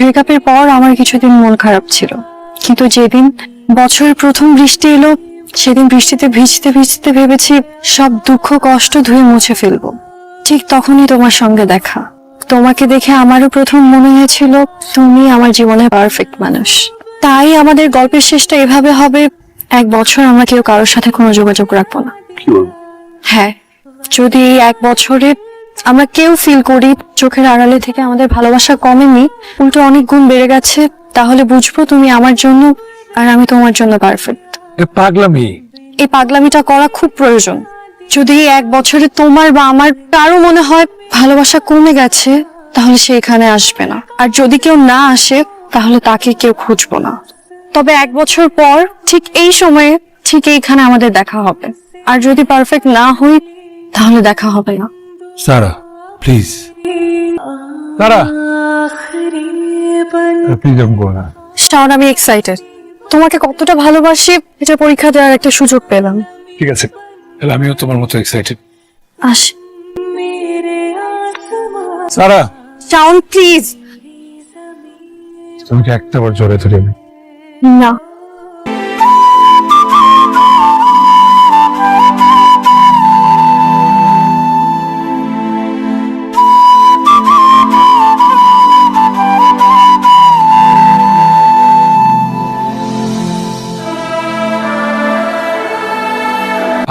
ব্রেকআপের পর আমার কিছুদিন মন খারাপ ছিল, কিন্তু যেদিন বছরের প্রথম বৃষ্টি এলো সেদিন বৃষ্টিতে ভিজতে ভিজতে ভেবেছি সব দুঃখ কষ্ট ধুয়ে মুছে ফেলবো। ঠিক তখনই তোমার সঙ্গে দেখা। তোমাকে দেখে আমারও প্রথম মনে হয়েছিল তুমি আমার জীবনের পারফেক্ট মানুষ। তাই আমাদের গল্পের শেষটা এভাবে হবে, 1 বছর আমরা কেউ কারোর সাথে কোনো যোগাযোগ রাখবো না। হ্যাঁ, যদি এই 1 বছরে আমরা কেউ ফিল করি চোখের আড়ালে থেকে আমাদের ভালোবাসা কমেনি, উল্টো অনেক গুণ বেড়ে গেছে, তাহলে বুঝবো তুমি আমার জন্য আর আমি তোমার জন্য পারফেক্ট। এই পাগলামিটা করা খুব প্রয়োজন। যদি 1 বছরে তোমার বা আমার কারো মনে হয় ভালোবাসা কমে গেছে, তাহলে সে এখানে আসবে না। আর যদি কেউ না আসে তাহলে তাকে কেউ খুঁজবো না। তবে 1 বছর পর ঠিক এই সময়ে ঠিক এইখানে আমাদের দেখা হবে। আর যদি পারফেক্ট না হই তাহলে দেখা হবে না। সারা প্লিজ, সারা প্লিজ গো না। শাওন, আমি এক্সাইটেড। তোমাকে কতটা ভালোবাসি এটা পরীক্ষা দেওয়ার একটা সুযোগ পেলাম। ঠিক আছে, তাহলে আমিও তোমার মতো এক্সাইটেড। আসি। সারা, শাওন প্লিজ। তুমি কি একটা বার জোরে ধরে আমি? না।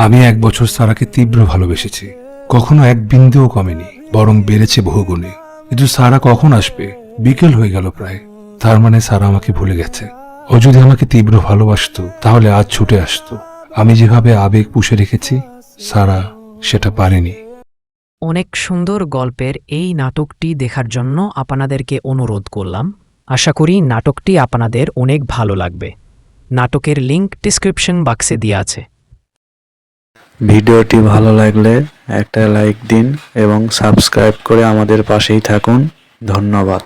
আমি 1 বছর সারাকে তীব্র ভালোবেসেছি, কখনো এক বিন্দুও কমেনি, বরং বেড়েছে বহুগুণে। কিন্তু সারা কখন আসবে? বিকেল হয়ে গেল প্রায়। তার মানে সারা আমাকে ভুলে গেছে। ও যদি আমাকে তীব্র ভালোবাসতো তাহলে আজ ছুটে আসতো। আমি যেভাবে আবেগ পুষে রেখেছি, সারা সেটা পারেনি। অনেক সুন্দর গল্পের এই নাটকটি দেখার জন্য আপনাদেরকে অনুরোধ করলাম। আশা করি নাটকটি আপনাদের অনেক ভালো লাগবে। নাটকের লিংক ডিসক্রিপশন বক্সে দেওয়া আছে। ভিডিওটি ভালো লাগলে একটা লাইক দিন এবং সাবস্ক্রাইব করে আমাদের পাশেই থাকুন। ধন্যবাদ।